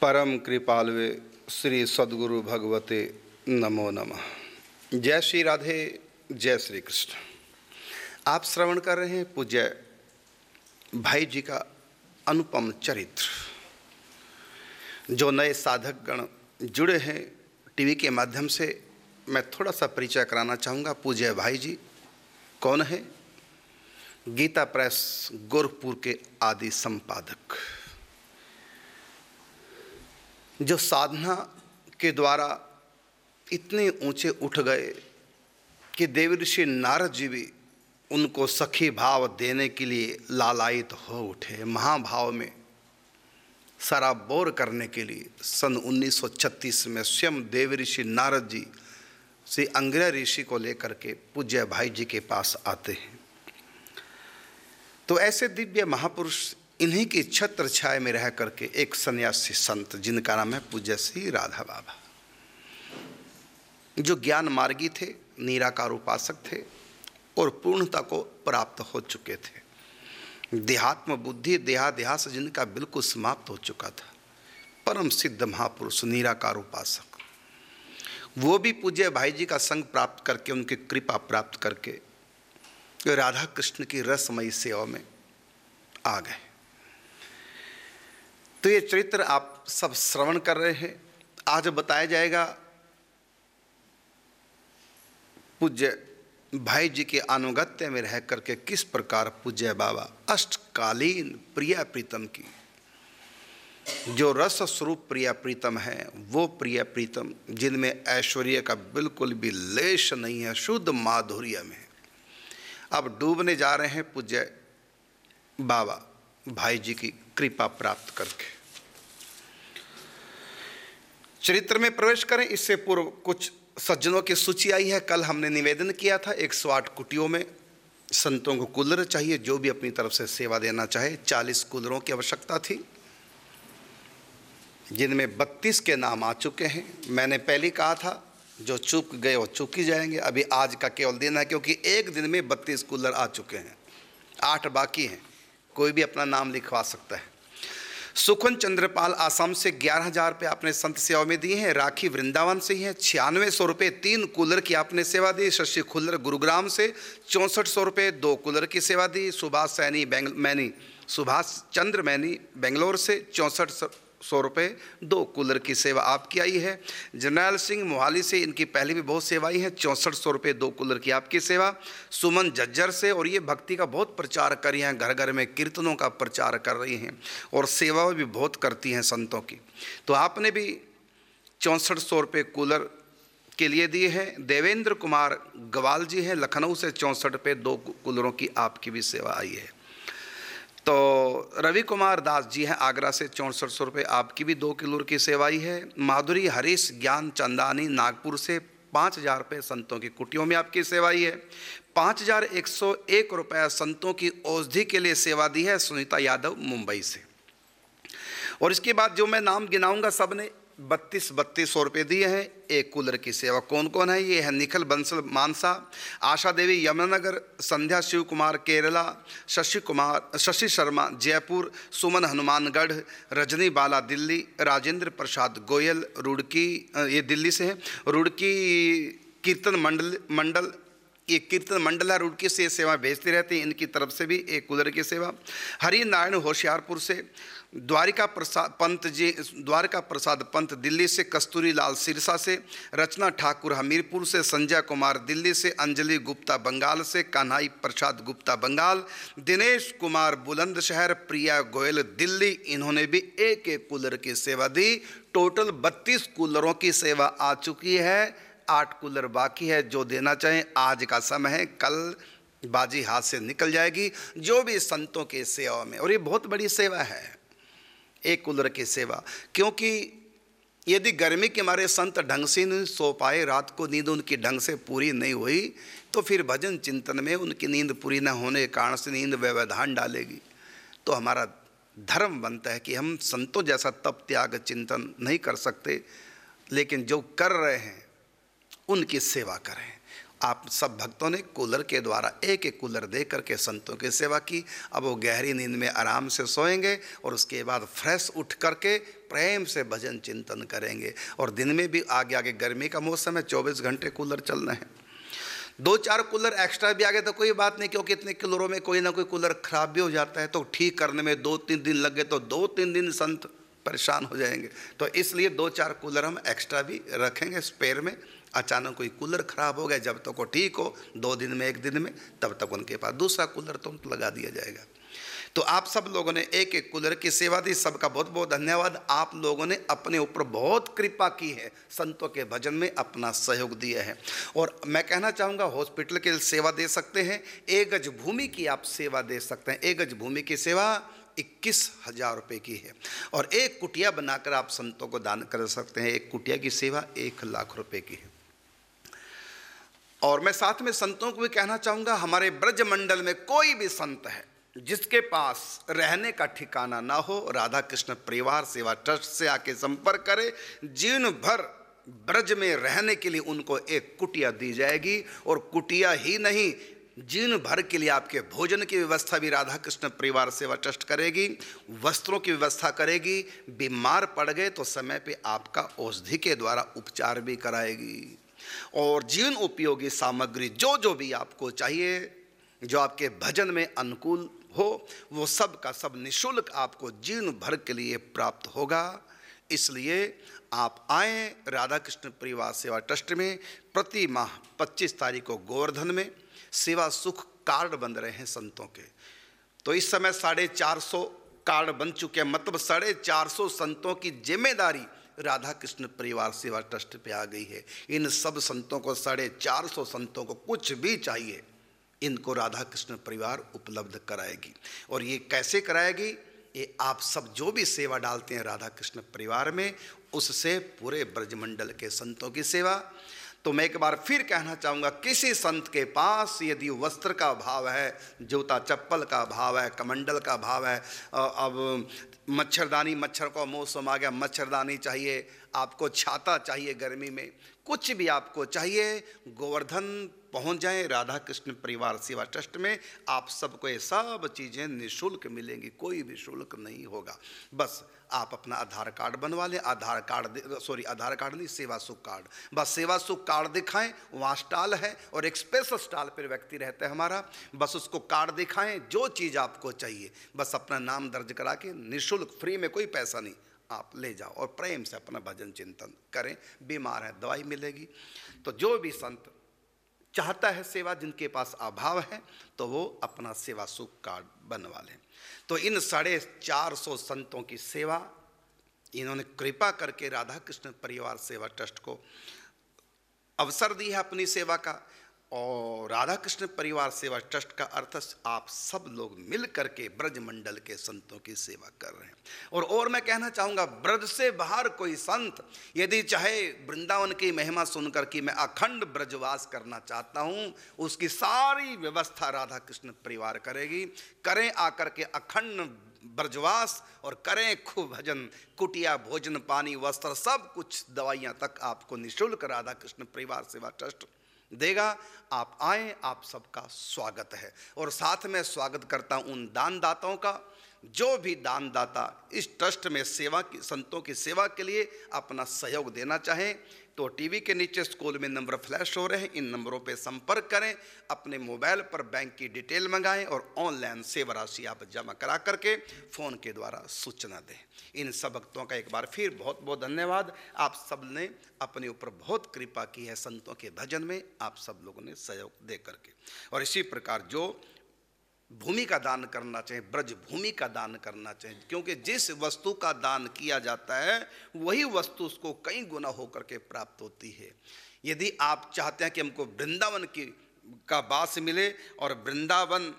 परम कृपालवे श्री सद्गुरु भगवते नमो नमः। जय श्री राधे, जय श्री कृष्ण। आप श्रवण कर रहे हैं पूज्य भाई जी का अनुपम चरित्र। जो नए साधक गण जुड़े हैं टीवी के माध्यम से, मैं थोड़ा सा परिचय कराना चाहूँगा। पूज्य भाई जी कौन है? गीता प्रेस गोरखपुर के आदि संपादक, जो साधना के द्वारा इतने ऊंचे उठ गए कि देव ऋषि नारद जी भी उनको सखी भाव देने के लिए लालायित हो उठे। महाभाव में सराबोर करने के लिए सन 1936 में स्वयं देव ऋषि नारद जी श्री अंगिरा ऋषि को लेकर के पूज्य भाई जी के पास आते हैं। तो ऐसे दिव्य महापुरुष, इन्हीं की छत्र छाया में रह करके एक सन्यासी संत जिनका नाम है पूज्य श्री राधा बाबा, जो ज्ञान मार्गी थे, निराकार उपासक थे और पूर्णता को प्राप्त हो चुके थे। देहात्म बुद्धि, देहाध्यास जिनका बिल्कुल समाप्त हो चुका था। परम सिद्ध महापुरुष, निराकार उपासक, वो भी पूज्य भाई जी का संग प्राप्त करके, उनकी कृपा प्राप्त करके राधा कृष्ण की रसमयी सेवा में आ गए। तो ये चरित्र आप सब श्रवण कर रहे हैं। आज बताया जाएगा पूज्य भाई जी के अनुगत्य में रह करके किस प्रकार पूज्य बाबा अष्टकालीन प्रिया प्रीतम की, जो रस स्वरूप प्रिया प्रीतम है, वो प्रिया प्रीतम जिनमें ऐश्वर्य का बिल्कुल भी लेश नहीं है, शुद्ध माधुर्य में अब डूबने जा रहे हैं पूज्य बाबा भाई जी की कृपा प्राप्त करके। चरित्र में प्रवेश करें इससे पूर्व कुछ सज्जनों की सूची आई है। कल हमने निवेदन किया था 108 कुटियों में संतों को कूलर चाहिए, जो भी अपनी तरफ से सेवा देना चाहे। 40 कूलरों की आवश्यकता थी, जिनमें 32 के नाम आ चुके हैं। मैंने पहले कहा था जो चूक गए वो चूक ही जाएंगे। अभी आज का केवल दिन है, क्योंकि एक दिन में 32 कूलर आ चुके हैं, 8 बाकी हैं। कोई भी अपना नाम लिखवा सकता है। सुखन चंद्रपाल आसाम से 11,000 रुपये आपने संत सेवा में दिए हैं। राखी वृंदावन से ही है, 9600 रुपये 3 कूलर की आपने सेवा दी। शशि खुल्लर गुरुग्राम से 6400 रुपये 2 कूलर की सेवा दी। सुभाष चंद्र मैनी बेंगलोर से 6400 रुपये 2 कूलर की सेवा आपकी आई है। जर्नैल सिंह मोहाली से, इनकी पहले भी बहुत सेवाएं हैं, 6400 रुपये 2 कूलर की आपकी सेवा। सुमन जज्जर से, और ये भक्ति का बहुत प्रचार कर रही हैं, घर घर में कीर्तनों का प्रचार कर रही हैं और सेवा भी बहुत करती हैं संतों की। तो आपने भी 6400 रुपये कूलर के लिए दिए हैं। देवेंद्र कुमार गवाल जी हैं लखनऊ से, 64 रुपये 2 कूलरों की आपकी भी सेवा आई है। तो रवि कुमार दास जी हैं आगरा से, 6400 रुपये आपकी भी 2 कूलर की सेवा आई है। माधुरी हरीश ज्ञान चंदानी नागपुर से 5000 रुपये संतों की कुटियों में आपकी सेवा आई है। 5101 रुपये संतों की औषधि के लिए सेवा दी है सुनीता यादव मुंबई से। और इसके बाद जो मैं नाम गिनाऊंगा सब ने 3200 रुपये दिए हैं 1 कूलर की सेवा। कौन कौन है? ये है निखिल बंसल मानसा, आशा देवी यमुनानगर, संध्या शिव कुमार केरला, शशि शर्मा जयपुर, सुमन हनुमानगढ़, रजनी बाला दिल्ली, राजेंद्र प्रसाद गोयल रुड़की, ये दिल्ली से है, रुड़की कीर्तन मंडल, ये कीर्तन मंडल है रुड़की से, ये सेवा भेजते रहते हैं। इनकी तरफ से भी 1 कूलर की सेवा। हरि नारायण होशियारपुर से, द्वारिका प्रसाद पंत दिल्ली से, कस्तूरी लाल सिरसा से, रचना ठाकुर हमीरपुर से, संजय कुमार दिल्ली से, अंजलि गुप्ता बंगाल से, कान्हाई प्रसाद गुप्ता बंगाल, दिनेश कुमार बुलंदशहर, प्रिया गोयल दिल्ली, इन्होंने भी 1 कूलर की सेवा दी। टोटल 32 कूलरों की सेवा आ चुकी है, 8 कूलर बाकी है। जो देना चाहें आज का समय है, कल बाजी हाथ से निकल जाएगी। जो भी संतों के सेवा में, और ये बहुत बड़ी सेवा है 1 कूलर की सेवा, क्योंकि यदि गर्मी के मारे संत ढंग से नहीं सो पाए, रात को नींद उनकी ढंग से पूरी नहीं हुई, तो फिर भजन चिंतन में उनकी नींद पूरी न होने के कारण से नींद व्यवधान डालेगी। तो हमारा धर्म बनता है कि हम संतों जैसा तप त्याग चिंतन नहीं कर सकते, लेकिन जो कर रहे हैं उनकी सेवा करें। आप सब भक्तों ने कूलर के द्वारा एक एक कूलर दे करके संतों की सेवा की। अब वो गहरी नींद में आराम से सोएंगे और उसके बाद फ्रेश उठ करके प्रेम से भजन चिंतन करेंगे। और दिन में भी आगे आगे गर्मी का मौसम है, 24 घंटे कूलर चलना है। 2-4 कूलर एक्स्ट्रा भी आ गए तो कोई बात नहीं, क्योंकि इतने कूलरों में कोई ना कोई कूलर खराब भी हो जाता है, तो ठीक करने में 2-3 दिन लग गए तो 2-3 दिन संत परेशान हो जाएंगे। तो इसलिए 2-4 कूलर हम एक्स्ट्रा भी रखेंगे स्पेयर में। अचानक कोई कूलर खराब हो गया, जब तक वो ठीक हो 2 दिन में 1 दिन में, तब तक उनके पास दूसरा कूलर तो लगा दिया जाएगा। तो आप सब लोगों ने एक एक कूलर की सेवा दी, सबका बहुत बहुत धन्यवाद। आप लोगों ने अपने ऊपर बहुत कृपा की है, संतों के भजन में अपना सहयोग दिया है। और मैं कहना चाहूँगा हॉस्पिटल के सेवा दे सकते हैं, 1 गज भूमि की आप सेवा दे सकते हैं। 1 गज भूमि की सेवा 21,000 रुपये की है। और 1 कुटिया बनाकर आप संतों को दान कर सकते हैं। 1 कुटिया की सेवा 1 लाख रुपये की है। और मैं साथ में संतों को भी कहना चाहूँगा, हमारे ब्रज मंडल में कोई भी संत है जिसके पास रहने का ठिकाना ना हो, राधा कृष्ण परिवार सेवा ट्रस्ट से आके संपर्क करे। जीवन भर ब्रज में रहने के लिए उनको 1 कुटिया दी जाएगी। और कुटिया ही नहीं, जीवन भर के लिए आपके भोजन की व्यवस्था भी राधा कृष्ण परिवार सेवा ट्रस्ट करेगी, वस्त्रों की व्यवस्था करेगी। बीमार पड़ गए तो समय पे आपका औषधि के द्वारा उपचार भी कराएगी। और जीवन उपयोगी सामग्री जो जो भी आपको चाहिए, जो आपके भजन में अनुकूल हो, वो सब का सब निःशुल्क आपको जीवन भर के लिए प्राप्त होगा। इसलिए आप आएँ राधा कृष्ण परिवार सेवा ट्रस्ट में। प्रति माह 25 तारीख को गोवर्धन में सेवा सुख कार्ड बन रहे हैं संतों के। तो इस समय 450 कार्ड बन चुके हैं, मतलब 450 संतों की जिम्मेदारी राधा कृष्ण परिवार सेवा ट्रस्ट पे आ गई है। इन सब संतों को 450 संतों को कुछ भी चाहिए, इनको राधा कृष्ण परिवार उपलब्ध कराएगी। और ये कैसे कराएगी? ये आप सब जो भी सेवा डालते हैं राधा कृष्ण परिवार में, उससे पूरे ब्रजमंडल के संतों की सेवा। तो मैं एक बार फिर कहना चाहूँगा, किसी संत के पास यदि वस्त्र का अभाव है, जूता चप्पल का अभाव है, कमंडल का अभाव है, अब मच्छरदानी, मच्छर का मौसम आ गया, मच्छरदानी चाहिए, आपको छाता चाहिए गर्मी में, कुछ भी आपको चाहिए, गोवर्धन पहुंच जाएं राधा कृष्ण परिवार सेवा ट्रस्ट में। आप सबको ये सब चीज़ें निःशुल्क मिलेंगी, कोई भी शुल्क नहीं होगा। बस आप अपना आधार कार्ड बनवा लें, आधार कार्ड नहीं, सेवा सुख कार्ड। बस सेवा सुख कार्ड दिखाएं, वहाँ स्टॉल है और एक स्पेशल स्टॉल पर व्यक्ति रहता है हमारा, बस उसको कार्ड दिखाएं, जो चीज़ आपको चाहिए बस अपना नाम दर्ज करा के निःशुल्क, फ्री में, कोई पैसा नहीं, आप ले जाओ और प्रेम से अपना भजन चिंतन करें। बीमार है दवाई मिलेगी। तो जो भी संत चाहता है सेवा, जिनके पास अभाव है, तो वो अपना सेवा सुख कार्ड बनवा लें। तो इन 450 संतों की सेवा, इन्होंने कृपा करके राधा कृष्ण परिवार सेवा ट्रस्ट को अवसर दी है अपनी सेवा का। और राधा कृष्ण परिवार सेवा ट्रस्ट का अर्थ आप सब लोग मिल करके ब्रज मंडल के संतों की सेवा कर रहे हैं। और मैं कहना चाहूँगा, ब्रज से बाहर कोई संत यदि चाहे वृंदावन की महिमा सुनकर कि मैं अखंड ब्रजवास करना चाहता हूँ, उसकी सारी व्यवस्था राधा कृष्ण परिवार करेगी। करें आकर के अखंड ब्रजवास और करें खूब भजन, कुटिया, भोजन, पानी, वस्त्र, सब कुछ, दवाइयाँ तक आपको निःशुल्क राधा कृष्ण परिवार सेवा ट्रस्ट देगा। आप आएँ, आप सबका स्वागत है। और साथ में स्वागत करता हूँ उन दानदाताओं का, जो भी दानदाता इस ट्रस्ट में सेवा की, संतों की सेवा के लिए अपना सहयोग देना चाहें, तो टीवी के नीचे स्कूल में नंबर फ्लैश हो रहे हैं, इन नंबरों पे संपर्क करें, अपने मोबाइल पर बैंक की डिटेल मंगाएं और ऑनलाइन सेवा राशि आप जमा करा करके फ़ोन के द्वारा सूचना दें। इन सब भक्तों का एक बार फिर बहुत बहुत धन्यवाद। आप सब ने अपने ऊपर बहुत कृपा की है, संतों के भजन में आप सब लोगों ने सहयोग दे करके। और इसी प्रकार जो भूमि का दान करना चाहिए, ब्रज भूमि का दान करना चाहिए, क्योंकि जिस वस्तु का दान किया जाता है वही वस्तु उसको कई गुना होकर के प्राप्त होती है। यदि आप चाहते हैं कि हमको वृंदावन का वास मिले और वृंदावन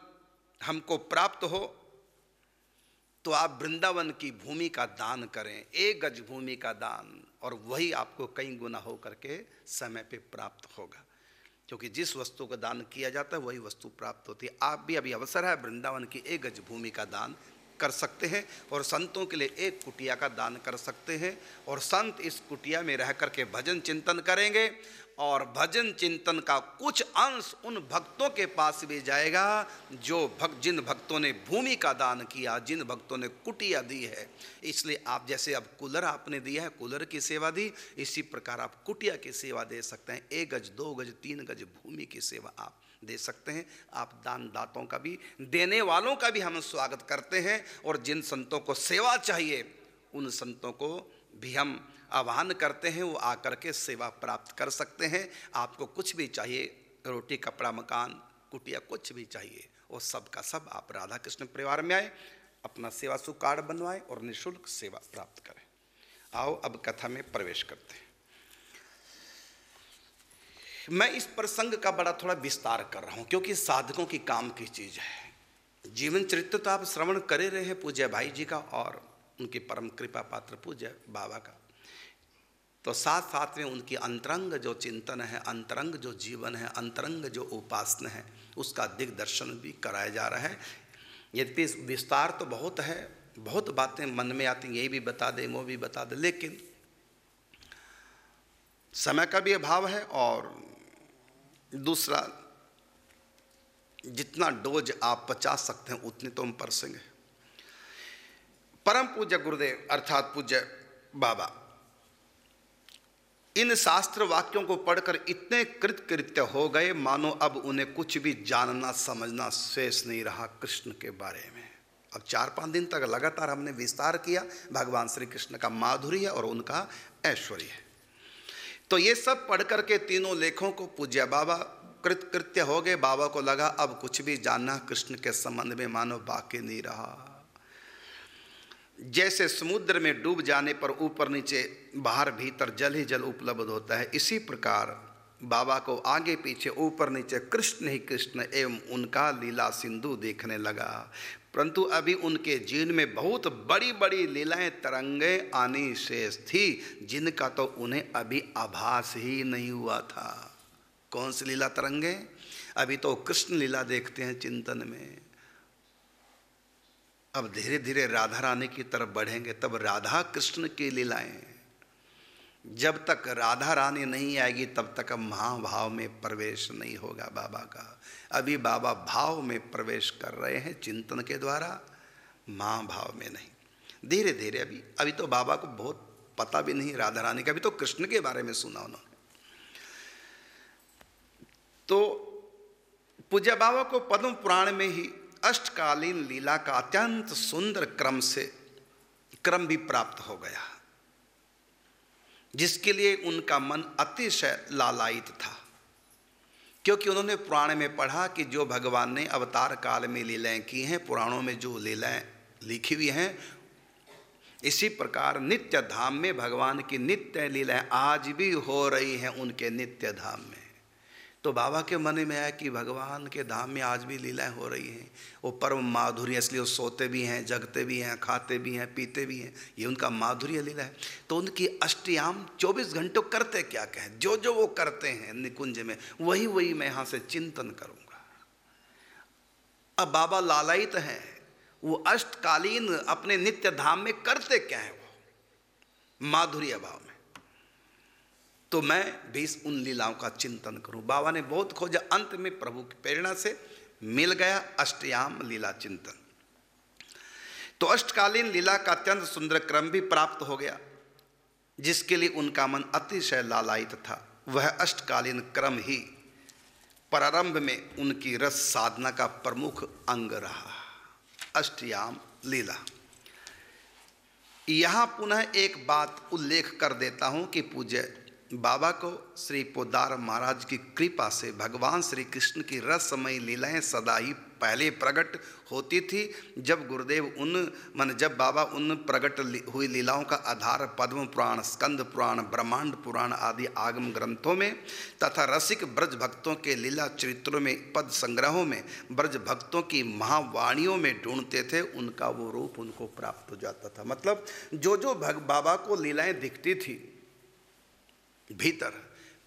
हमको प्राप्त हो, तो आप वृंदावन की भूमि का दान करें, 1 गज भूमि का दान, और वही आपको कई गुना होकर के समय पे प्राप्त होगा। क्योंकि जिस वस्तु का दान किया जाता है वही वस्तु प्राप्त होती है। आप भी अभी अवसर है, वृंदावन की 1 गज भूमि का दान कर सकते हैं और संतों के लिए 1 कुटिया का दान कर सकते हैं। और संत इस कुटिया में रह करके भजन चिंतन करेंगे और भजन चिंतन का कुछ अंश उन भक्तों के पास भी जाएगा जो जिन भक्तों ने भूमि का दान किया, जिन भक्तों ने कुटिया दी है। इसलिए आप जैसे अब कूलर आपने दिया है, कूलर की सेवा दी, इसी प्रकार आप कुटिया की सेवा दे सकते हैं। 1 गज 2 गज 3 गज भूमि की सेवा आप दे सकते हैं। आप दान दाताओं का भी, देने वालों का भी हम स्वागत करते हैं। और जिन संतों को सेवा चाहिए उन संतों को भी हम आह्वान करते हैं, वो आकर के सेवा प्राप्त कर सकते हैं। आपको कुछ भी चाहिए, रोटी कपड़ा मकान कुटिया कुछ भी चाहिए, वो सब का सब आप राधा कृष्ण परिवार में आए, अपना सेवा सु कार्ड बनवाएं और निःशुल्क सेवा प्राप्त करें। आओ अब कथा में प्रवेश करते हैं। मैं इस प्रसंग का बड़ा थोड़ा विस्तार कर रहा हूं क्योंकि साधकों की काम की चीज है। जीवन चरित्र तो आप श्रवण करे रहे हैं पूज्य भाई जी का और उनके परम कृपा पात्र पूज्य बाबा का, तो साथ साथ में उनकी अंतरंग जो चिंतन है, अंतरंग जो जीवन है, अंतरंग जो उपासना है, उसका दिग्दर्शन भी कराया जा रहा है। यद्यपि विस्तार तो बहुत है, बहुत बातें मन में आती, यही भी बता दें वो भी बता दें, लेकिन समय का भी अभाव है और दूसरा जितना डोज आप पचा सकते हैं उतने तो हम परसेंगे। परम पूज्य गुरुदेव अर्थात पूज्य बाबा इन शास्त्र वाक्यों को पढ़कर इतने कृतकृत्य हो गए मानो अब उन्हें कुछ भी जानना समझना शेष नहीं रहा कृष्ण के बारे में। अब 4-5 दिन तक लगातार हमने विस्तार किया भगवान श्री कृष्ण का माधुर्य और उनका ऐश्वर्य। तो ये सब पढ़ करके तीनों लेखों को पूज्य बाबा कृतकृत्य हो गए। बाबा को लगा अब कुछ भी जानना कृष्ण के संबंध में मानो बाकी नहीं रहा। जैसे समुद्र में डूब जाने पर ऊपर नीचे बाहर भीतर जल ही जल उपलब्ध होता है, इसी प्रकार बाबा को आगे पीछे ऊपर नीचे कृष्ण ही कृष्ण एवं उनका लीला सिंधु देखने लगा। परंतु अभी उनके जीवन में बहुत बड़ी बड़ी लीलाएं तरंगें आनी शेष थी जिनका तो उन्हें अभी आभास ही नहीं हुआ था। कौन सी लीला तरंगे? अभी तो कृष्ण लीला देखते हैं चिंतन में, अब धीरे धीरे राधा रानी की तरफ बढ़ेंगे तब राधा कृष्ण की लीलाएं। जब तक राधा रानी नहीं आएगी तब तक अब महाभाव में प्रवेश नहीं होगा बाबा का। अभी बाबा भाव में प्रवेश कर रहे हैं चिंतन के द्वारा, महाभाव में नहीं। धीरे धीरे अभी तो बाबा को बहुत पता भी नहीं राधा रानी का, अभी तो कृष्ण के बारे में सुना उन्होंने। तो पूज्य बाबा को पद्म पुराण में ही अष्टकालीन लीला का अत्यंत सुंदर क्रम भी प्राप्त हो गया, जिसके लिए उनका मन अतिशय लालायित था। क्योंकि उन्होंने पुराण में पढ़ा कि जो भगवान ने अवतार काल में लीलाएं की हैं, पुराणों में जो लीलाएं लिखी हुई हैं, इसी प्रकार नित्य धाम में भगवान की नित्य लीलाएं आज भी हो रही हैं उनके नित्य धाम में। तो बाबा के मन में आया कि भगवान के धाम में आज भी लीलाएं हो रही हैं, वो परम माधुर्य, इसलिए वो सोते भी हैं, जगते भी हैं, खाते भी हैं, पीते भी हैं, ये उनका माधुर्य लीला है। तो उनकी अष्टयाम 24 घंटों करते क्या कहें, जो जो वो करते हैं निकुंज में वही वही मैं यहाँ से चिंतन करूँगा। अब बाबा लालायित हैं, वो अष्टकालीन अपने नित्य धाम में करते क्या है, वो माधुर्य भाव में, तो मैं भी उन लीलाओं का चिंतन करूं। बाबा ने बहुत खोजा, अंत में प्रभु की प्रेरणा से मिल गया अष्टयाम लीला चिंतन। तो अष्टकालीन लीला का अत्यंत सुंदर क्रम भी प्राप्त हो गया, जिसके लिए उनका मन अतिशय लालायित था। वह अष्टकालीन क्रम ही प्रारंभ में उनकी रस साधना का प्रमुख अंग रहा, अष्टयाम लीला। यहां पुनः एक बात उल्लेख कर देता हूं कि पूज्य बाबा को श्री पोदार महाराज की कृपा से भगवान श्री कृष्ण की रसमयी लीलाएं सदा ही पहले प्रकट होती थी। जब गुरुदेव जब बाबा उन प्रकट हुई लीलाओं का आधार पद्म पुराण, स्कंद पुराण, ब्रह्मांड पुराण आदि आगम ग्रंथों में तथा रसिक ब्रज भक्तों के लीला चरित्रों में, पद संग्रहों में, ब्रज भक्तों की महावाणियों में ढूंढते थे, उनका वो रूप उनको प्राप्त हो जाता था। मतलब जो जो बाबा को लीलाएं दिखती थी भीतर,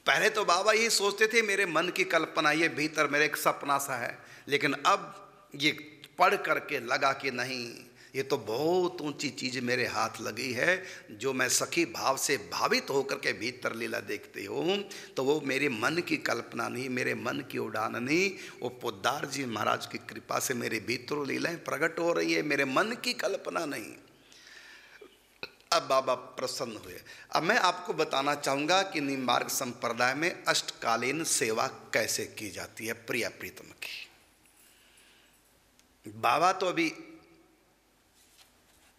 पहले तो बाबा यही सोचते थे मेरे मन की कल्पना, ये भीतर मेरे एक सपना सा है, लेकिन अब ये पढ़ करके लगा कि नहीं, ये तो बहुत ऊंची चीज मेरे हाथ लगी है, जो मैं सखी भाव से भावित होकर के भीतर लीला देखती हूँ, तो वो मेरे मन की कल्पना नहीं, मेरे मन की उड़ान नहीं, वो पोद्दार जी महाराज की कृपा से मेरे भीतर लीलाएं प्रकट हो रही है, मेरे मन की कल्पना नहीं। अब बाबा प्रसन्न हुए। अब मैं आपको बताना चाहूँगा कि निम्बार्क संप्रदाय में अष्टकालीन सेवा कैसे की जाती है प्रिया प्रीतम की। बाबा तो अभी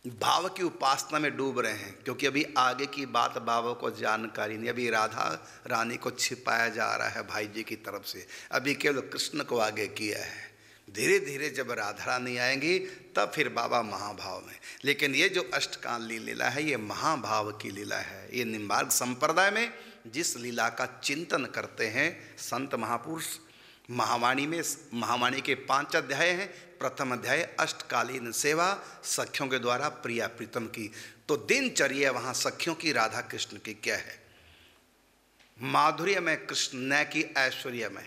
भाव की उपासना में डूब रहे हैं, क्योंकि अभी आगे की बात बाबा को जानकारी नहीं। अभी राधा रानी को छिपाया जा रहा है भाई जी की तरफ से, अभी केवल कृष्ण को आगे किया है। धीरे धीरे जब राधा रानी आएंगी तब फिर बाबा महाभाव में। लेकिन ये जो अष्टकालीन लीला है ये महाभाव की लीला है। ये निम्बार्क संप्रदाय में जिस लीला का चिंतन करते हैं संत महापुरुष, महावाणी में, महावाणी के 5 अध्याय हैं। प्रथम अध्याय अष्टकालीन सेवा सखियों के द्वारा प्रिया प्रीतम की। तो दिनचर्या वहाँ सखियों की राधा कृष्ण की क्या है, माधुर्य में कृष्ण न की ऐश्वर्य में,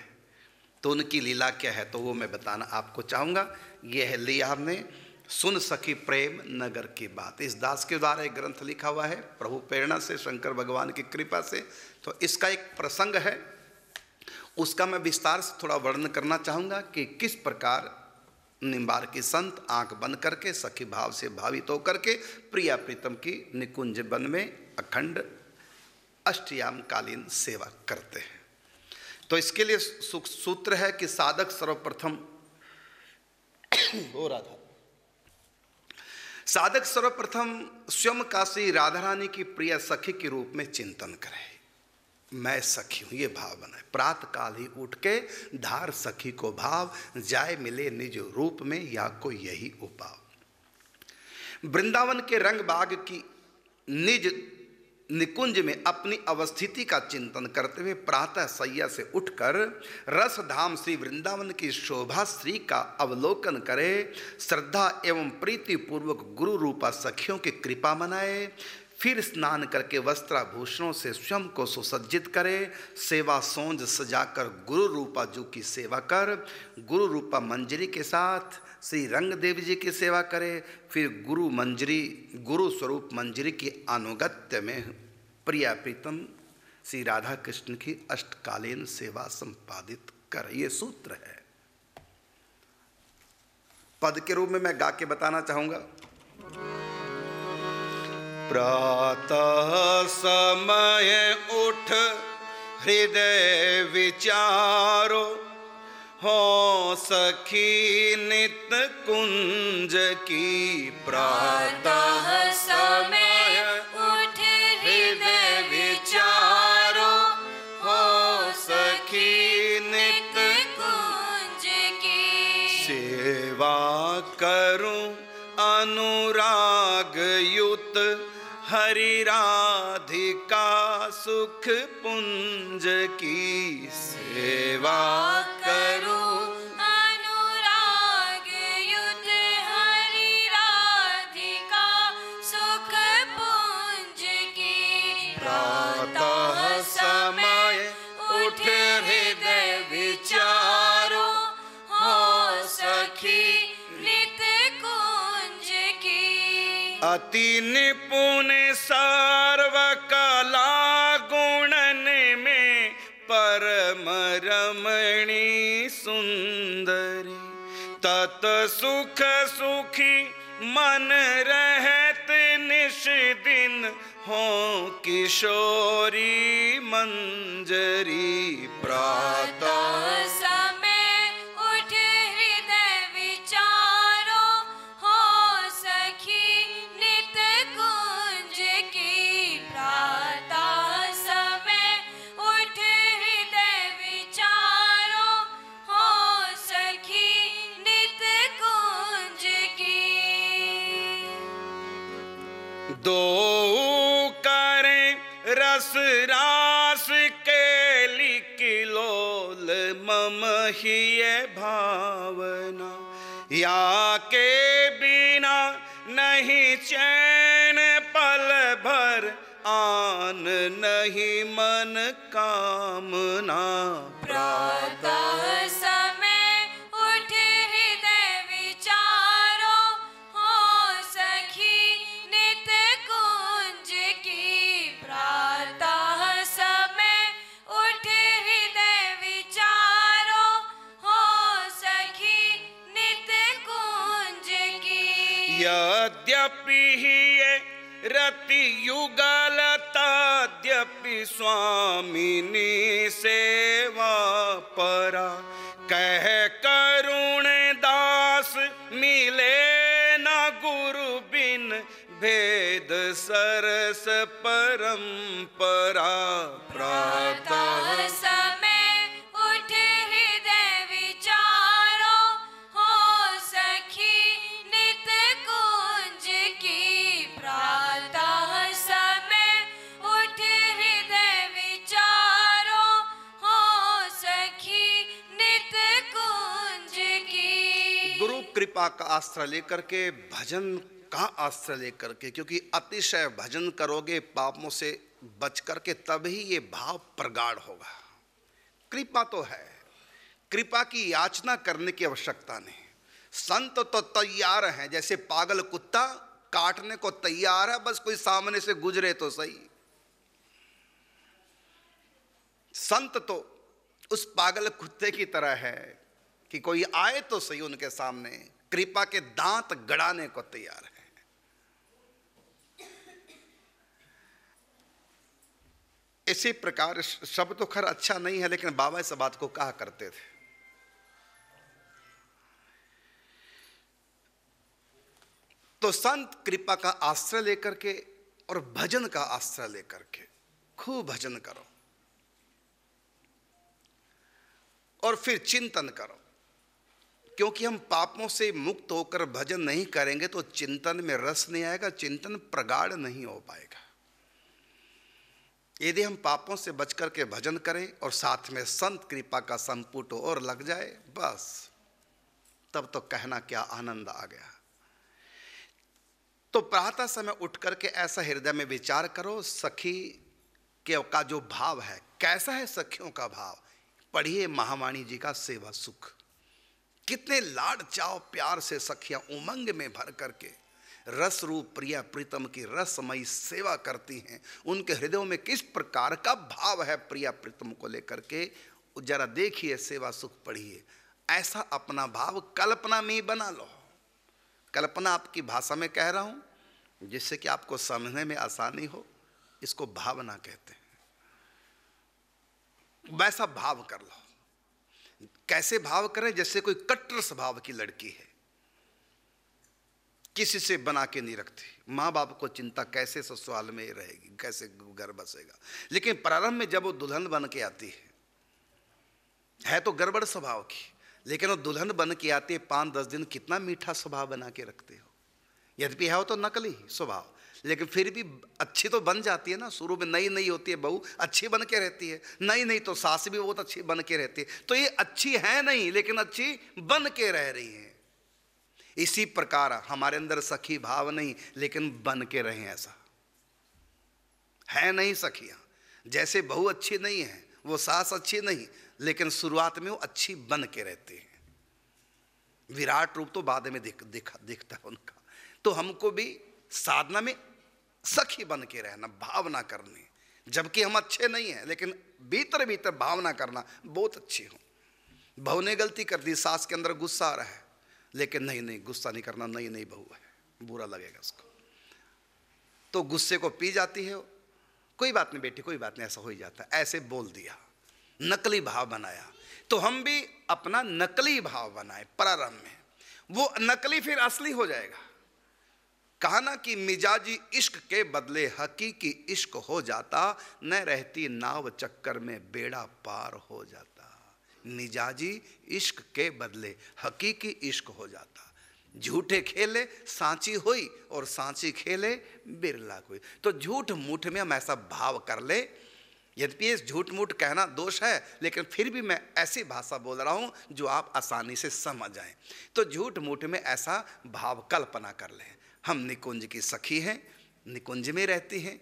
तो उनकी लीला क्या है, तो वो मैं बताना आपको चाहूँगा। यह है लिया हमने सुन सखी प्रेम नगर की बात। इस दास के द्वारा एक ग्रंथ लिखा हुआ है प्रभु प्रेरणा से, शंकर भगवान की कृपा से। तो इसका एक प्रसंग है, उसका मैं विस्तार से थोड़ा वर्णन करना चाहूँगा कि किस प्रकार निम्बार्क की संत आंख बंद करके सखी भाव से भावित होकर के प्रिया प्रीतम की निकुंज वन में अखंड अष्टयाम कालीन सेवा करते हैं। तो इसके लिए सूत्र है कि साधक सर्वप्रथम हो राधा, साधक सर्वप्रथम स्वयं का श्री राधा रानी की प्रिय सखी के रूप में चिंतन करे। मैं सखी हूँ ये भाव बनाए। प्रातः काल ही उठ के धार सखी को भाव, जाए मिले निज रूप में या कोई यही उपाव। वृंदावन के रंग बाग की निज निकुंज में अपनी अवस्थिति का चिंतन करते हुए प्रातः सैया से उठकर रस धाम श्री वृंदावन की शोभा श्री का अवलोकन करे, श्रद्धा एवं प्रीति पूर्वक गुरु रूपा सखियों की कृपा मनाए, फिर स्नान करके वस्त्राभूषणों से स्वयं को सुसज्जित करे, सेवा सोंज सजाकर गुरु रूपा जू की सेवा कर, गुरु रूपा मंजरी के साथ श्री रंग देव जी की सेवा करे, फिर गुरु स्वरूप मंजरी की अनुगत्य में प्रिया प्रीतम श्री राधा कृष्ण की अष्टकालीन सेवा संपादित कर। ये सूत्र है। पद के रूप में मैं गा के बताना चाहूंगा। प्रातः समय उठ हृदय विचारो, हो सखी नित कुंज की। प्रातः समय उठ हृदय विचारो, हो सखी नित कुंज की। सेवा करूं अनुराग युत, हरि राधिका सुख पुंज की। सेवा करूं अनुराग युत, हरि राधिका सुख पुंज की। प्रातः समय उठ हृदय विचारो, हो सखी नित कुंज की। अति निपुण सर्व कला गुणन में परम रमणी सुंदरी। तत सुख सुखी मन रहत निश दिन, हो किशोरी मंजरी। प्रातः समय उठ हृदय विचारो, हो सखी नित कुंज की। प्रातः समय उठ हृदय विचारो, हो सखी नित कुंज की। दो करें रस रास के लिखिलोल मम ही भावना, या के बिना नहीं चैन पल भर, आन नहीं मन कामना। प्रातः समय उठ हृदय विचारो, हो यद्यपि ही ये रति युगल तद्यपि स्वामिनी सेवा परा, कह करुण दास मिले न गुरु बिन भेद सरस परंपरा। प्रातः समय उठ हृदय विचारो, हो सखी नित कुंज की। प्रातः समय उठ हृदय विचारो, हो सखी नित कुंज की। गुरु कृपा का आश्रय लेकर के, भजन का आश्रय लेकर के, क्योंकि अतिशय भजन करोगे पापों से बच करके, तभी ये भाव प्रगाढ़ होगा। कृपा तो है, कृपा की याचना करने की आवश्यकता नहीं। संत तो तैयार हैं, जैसे पागल कुत्ता काटने को तैयार है, बस कोई सामने से गुजरे तो सही। संत तो उस पागल कुत्ते की तरह है कि कोई आए तो सही उनके सामने, कृपा के दांत गड़ाने को तैयार है। इसी प्रकार शब्द तो खैर अच्छा नहीं है, लेकिन बाबा इस बात को कहा करते थे। तो संत कृपा का आश्रय लेकर के और भजन का आश्रय लेकर के खूब भजन करो और फिर चिंतन करो, क्योंकि हम पापों से मुक्त होकर भजन नहीं करेंगे तो चिंतन में रस नहीं आएगा, चिंतन प्रगाढ़ नहीं हो पाएगा। यदि हम पापों से बचकर के भजन करें और साथ में संत कृपा का संपुट और लग जाए, बस तब तो कहना क्या आनंद आ गया। तो प्रातः समय उठ करके ऐसा हृदय में विचार करो, सखी के का जो भाव है, कैसा है सखियों का भाव। पढ़िए महावाणी जी का सेवा सुख, कितने लाड चाव प्यार से सखियां उमंग में भर करके रस रूप प्रिया प्रीतम की रसमयी सेवा करती हैं। उनके हृदयों में किस प्रकार का भाव है प्रिया प्रीतम को लेकर के, जरा देखिए, सेवा सुख पढ़िए। ऐसा अपना भाव कल्पना में ही बना लो। कल्पना आपकी भाषा में कह रहा हूं, जिससे कि आपको समझने में आसानी हो, इसको भावना कहते हैं। वैसा भाव कर लो। कैसे भाव करें? जैसे कोई कट्टर स्वभाव की लड़की है, किसी से बना के नहीं रखती, माँ बाप को चिंता कैसे ससुराल में रहेगी, कैसे घर बसेगा। लेकिन प्रारंभ में जब वो दुल्हन बन के आती है तो गड़बड़ स्वभाव की, लेकिन वो दुल्हन बन के आती है 5-10 दिन, कितना मीठा स्वभाव बना के रखते हो। यद्यपि है वो तो नकली स्वभाव, लेकिन फिर भी अच्छी तो बन जाती है ना। शुरू में नई नई होती है बहू, अच्छी बन के रहती है, नई नई तो सास भी बहुत अच्छी बन के रहती है। तो ये अच्छी है नहीं, लेकिन अच्छी बन के रह रही है। इसी प्रकार हमारे अंदर सखी भाव नहीं, लेकिन बन के रहें। ऐसा है नहीं सखियां, जैसे बहू अच्छी नहीं है, वो सास अच्छी नहीं, लेकिन शुरुआत में वो अच्छी बन के रहते हैं। विराट रूप तो बाद में दिखता है उनका। तो हमको भी साधना में सखी बन के रहना, भावना करनी, जबकि हम अच्छे नहीं हैं, लेकिन भीतर भीतर भावना करना बहुत अच्छी हो। बहू ने गलती कर दी, सास के अंदर गुस्सा आ रहा है, लेकिन नहीं गुस्सा नहीं करना, नई बहू है, बुरा लगेगा उसको, तो गुस्से को पी जाती है। कोई बात नहीं बेटी, कोई बात नहीं, ऐसा हो ही जाता है, ऐसे बोल दिया, नकली भाव बनाया। तो हम भी अपना नकली भाव बनाए प्रारंभ में, वो नकली फिर असली हो जाएगा। कहा ना कि मिजाजी इश्क के बदले हकीकी इश्क हो जाता, न रहती नाव चक्कर में बेड़ा पार हो जाता। मिजाजी इश्क के बदले हकीकी इश्क हो जाता। झूठे खेले सांची हुई और सांची खेले बिरला कोई। तो झूठ मूठ में हम ऐसा भाव कर ले, यद्यपि ये झूठ मूठ कहना दोष है, लेकिन फिर भी मैं ऐसी भाषा बोल रहा हूं जो आप आसानी से समझ जाएं। तो झूठ मूठ में ऐसा भाव कल्पना कर लें, हम निकुंज की सखी हैं, निकुंज में रहती हैं,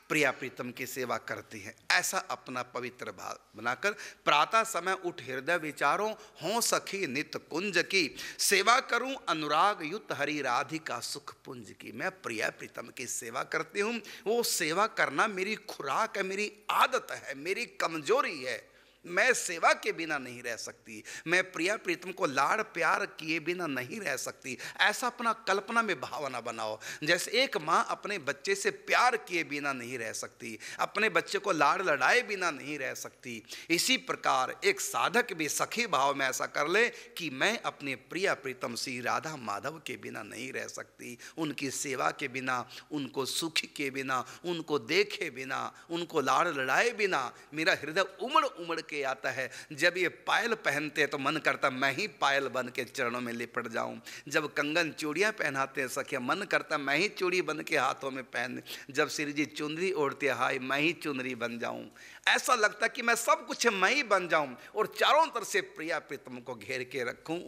प्रिया प्रीतम की सेवा करती हैं। ऐसा अपना पवित्र भाव बनाकर प्रातः समय उठ हृदय विचारों, हों सखी नित कुंज की, सेवा करूं अनुराग युत हरि राधिका सुख पुंज की। मैं प्रिया प्रीतम की सेवा करती हूं, वो सेवा करना मेरी खुराक है, मेरी आदत है, मेरी कमजोरी है, मैं सेवा के बिना नहीं रह सकती, मैं प्रिया प्रीतम को लाड़ प्यार किए बिना नहीं रह सकती। ऐसा अपना कल्पना में भावना बनाओ, जैसे एक माँ अपने बच्चे से प्यार किए बिना नहीं रह सकती, अपने बच्चे को लाड़ लड़ाए बिना नहीं रह सकती। इसी प्रकार एक साधक भी सखी भाव में ऐसा कर ले कि मैं अपने प्रिया प्रीतम श्री राधा माधव के बिना नहीं रह सकती, उनकी सेवा के बिना, उनको सुख के बिना, उनको देखे बिना, उनको लाड़ लड़ाए बिना मेरा हृदय उमड़ उमड़ के आता है। जब ये पायल पहनते तो मन करता मैं ही पायल बन के चरणों में लिपट जाऊं। जब कंगन चूड़ियां पहनाते हैं सखिया, मन करता मैं ही चूड़ी बन के हाथों में पहन। जब श्री जी चुनरी ओढ़ते, हाय मैं ही चुनरी बन जाऊं। ऐसा लगता कि मैं सब कुछ मैं ही बन जाऊं और चारों तरफ से प्रिया प्रीतम को घेर के रखूं,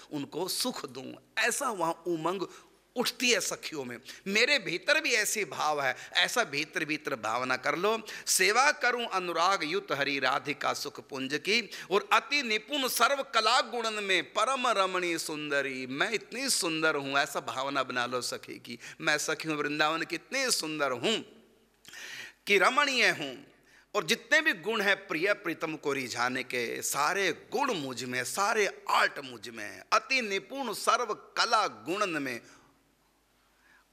उनको सुख दूं। ऐसा वहां उमंग उठती है सखियों में। मेरे भीतर भी ऐसी भाव है, ऐसा भीतर भीतर भावना कर लो। सेवा करूं अनुराग युत हरि राधिका सुख पुंज की, और अति निपुण सर्व कला गुणन में परम रमणी सुंदरी। मैं इतनी सुंदर हूं, ऐसा भावना बना लो सखी की। मैं सखी वृंदावन कितनी सुंदर हूं कि रमणीय हूं, और जितने भी गुण हैं प्रिय प्रीतम को रिझाने के, सारे गुण मुझ में, सारे आर्ट मुझ में। अति निपुण सर्व कला गुणन में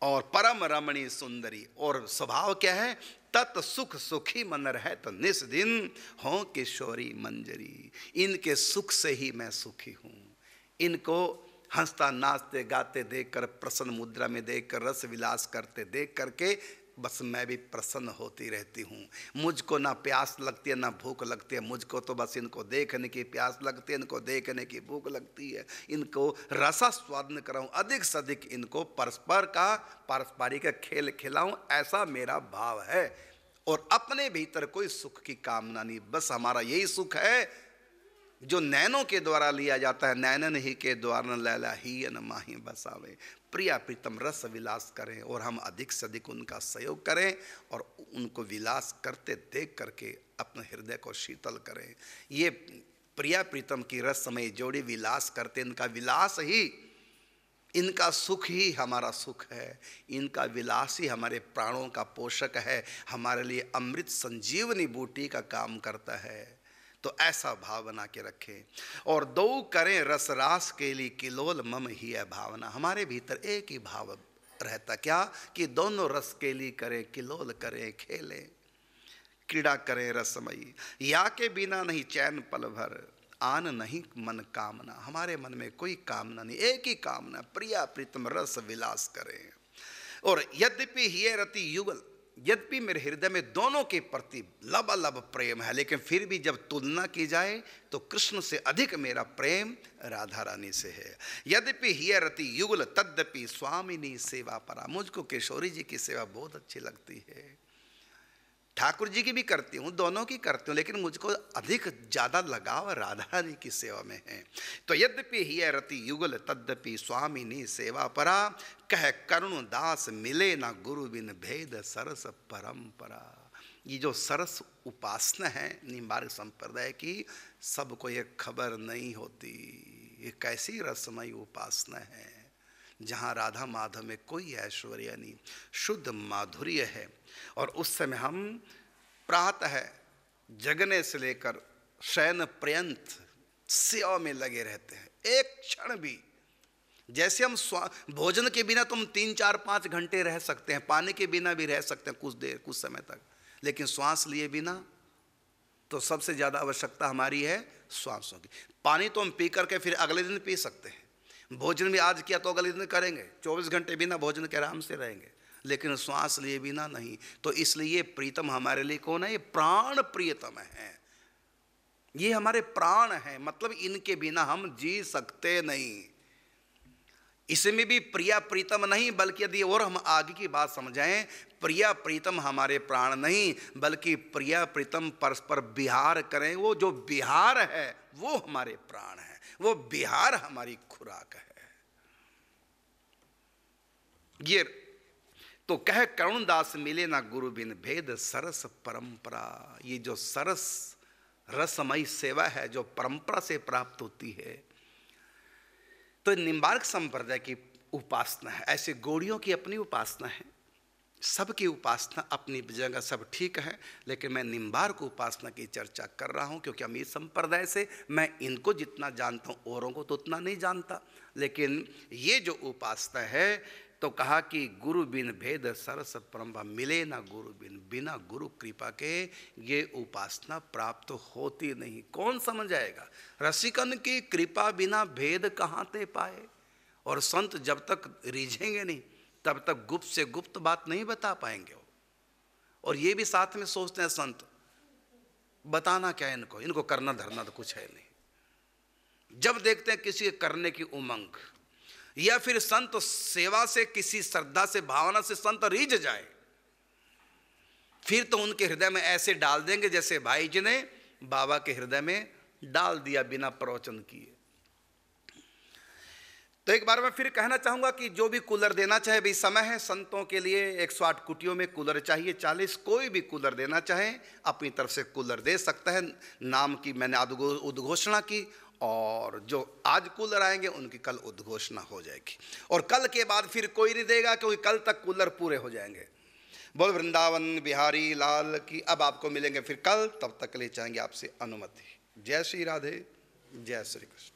और परम रमणी सुंदरी। और स्वभाव क्या है? तत् सुख सुखी मन रहे तो निस दिन हो किशोरी मंजरी। इनके सुख से ही मैं सुखी हूँ। इनको हंसता नाचते गाते देखकर, प्रसन्न मुद्रा में देखकर, रस विलास करते देख करके बस मैं भी प्रसन्न होती रहती हूँ। मुझको ना प्यास लगती है ना भूख लगती है, मुझको तो बस इनको देखने की प्यास लगती है, इनको देखने की भूख लगती है। इनको रसास्वादन कराऊँ, अधिक से अधिक इनको पारस्परिक खेल खिलाऊँ, ऐसा मेरा भाव है। और अपने भीतर कोई सुख की कामना नहीं, बस हमारा यही सुख है जो नैनों के द्वारा लिया जाता है। नैनन ही के द्वारा लैला ही न माही बसावे। प्रिया प्रीतम रस विलास करें और हम अधिक से अधिक उनका सहयोग करें और उनको विलास करते देख करके अपने हृदय को शीतल करें। ये प्रिया प्रीतम की रसमयी जोड़ी विलास करते, इनका विलास ही, इनका सुख ही हमारा सुख है। इनका विलास ही हमारे प्राणों का पोषक है, हमारे लिए अमृत संजीवनी बूटी का काम करता है। तो ऐसा भाव बना के रखें। और दो करें रसरास के लिए किलोल मम ही है भावना। हमारे भीतर एक ही भाव रहता, क्या? कि दोनों रस के लिए करें, किलोल करें, खेलें, क्रीड़ा करें रसमयी। या के बिना नहीं चैन पल भर, आन नहीं मन कामना। हमारे मन में कोई कामना नहीं, एक ही कामना, प्रिया प्रीतम रस विलास करें। और यद्यपि ही रति युगल, यद्यपि मेरे हृदय में दोनों के प्रति लबालब प्रेम है, लेकिन फिर भी जब तुलना की जाए तो कृष्ण से अधिक मेरा प्रेम राधा रानी से है। यद्यपि ही रति युगल तद्यपि स्वामिनी सेवा परा। मुझको किशोरी जी की सेवा बहुत अच्छी लगती है, ठाकुर जी की भी करती हूँ, दोनों की करती हूँ, लेकिन मुझको अधिक ज़्यादा लगाव राधा रानी की सेवा में है। तो यद्यपि ही रति युगल तद्यपि स्वामिनी सेवा परा, कह करुण दास मिले ना गुरु बिन भेद सरस परंपरा। ये जो सरस उपासना है निम्बार्क संप्रदाय की, सबको ये खबर नहीं होती। ये कैसी रसमयी उपासना है जहाँ राधा माधव में कोई ऐश्वर्य नहीं, शुद्ध माधुर्य है। और उस समय हम प्रातः जगने से लेकर शयन पर्यंत सेवा में लगे रहते हैं। एक क्षण भी, जैसे हम भोजन के बिना तुम 3, 4, 5 घंटे रह सकते हैं, पानी के बिना भी रह सकते हैं कुछ देर, कुछ समय तक, लेकिन श्वास लिए बिना तो सबसे ज़्यादा आवश्यकता हमारी है श्वासों की। पानी तो हम पी करके फिर अगले दिन पी सकते हैं, भोजन भी आज किया तो अगले दिन करेंगे, 24 घंटे बिना भोजन के आराम से रहेंगे, लेकिन श्वास लिए बिना नहीं। तो इसलिए प्रीतम हमारे लिए कौन है? ये प्राण प्रियतम है, ये हमारे प्राण हैं, मतलब इनके बिना हम जी सकते नहीं। इसमें भी प्रिया प्रीतम नहीं, बल्कि यदि और हम आगे की बात समझें, प्रिया प्रीतम हमारे प्राण नहीं, बल्कि प्रिया प्रीतम परस्पर विहार करें। वो जो विहार है वो हमारे प्राण है, वो विहार हमारी खुराक है। ये तो कह करुण दास मिले ना गुरु बिन भेद सरस परंपरा। ये जो सरस रसमयी सेवा है जो परंपरा से प्राप्त होती है, तो निम्बार्क संप्रदाय की उपासना है। ऐसे गौड़ियों की अपनी उपासना है, सबकी उपासना अपनी जगह सब ठीक है, लेकिन मैं निम्बार्क उपासना की चर्चा कर रहा हूँ क्योंकि अमीर संप्रदाय से मैं इनको जितना जानता हूँ औरों को तो उतना नहीं जानता। लेकिन ये जो उपासना है तो कहा कि गुरु बिन भेद सरस परम्परा, मिले ना गुरु बिन, बिना गुरु कृपा के ये उपासना प्राप्त होती नहीं। कौन समझ आएगा? रसिकन की कृपा बिना भेद कहाँ ते पाए। और संत जब तक रिझेंगे नहीं तब तक गुप्त से गुप्त बात नहीं बता पाएंगे वो। और ये भी साथ में सोचते हैं संत, बताना क्या इनको, इनको करना धरना तो कुछ है नहीं। जब देखते हैं किसी के करने की उमंग या फिर संत सेवा से किसी श्रद्धा से भावना से संत रीझ जाए, फिर तो उनके हृदय में ऐसे डाल देंगे जैसे भाई जी ने बाबा के हृदय में डाल दिया बिना प्रवचन किए। तो एक बार मैं फिर कहना चाहूँगा कि जो भी कूलर देना चाहे, भी समय है संतों के लिए 108 कुटियों में कूलर चाहिए 40, कोई भी कूलर देना चाहे अपनी तरफ से कूलर दे सकता है। नाम की मैंने उद्घोषणा की और जो आज कूलर आएंगे उनकी कल उद्घोषणा हो जाएगी। और कल के बाद फिर कोई नहीं देगा क्योंकि कल तक कूलर पूरे हो जाएंगे। बोल वृंदावन बिहारी लाल की। अब आपको मिलेंगे फिर कल, तब तक ले चाहेंगे आपसे अनुमति। जय श्री राधे, जय श्री कृष्ण।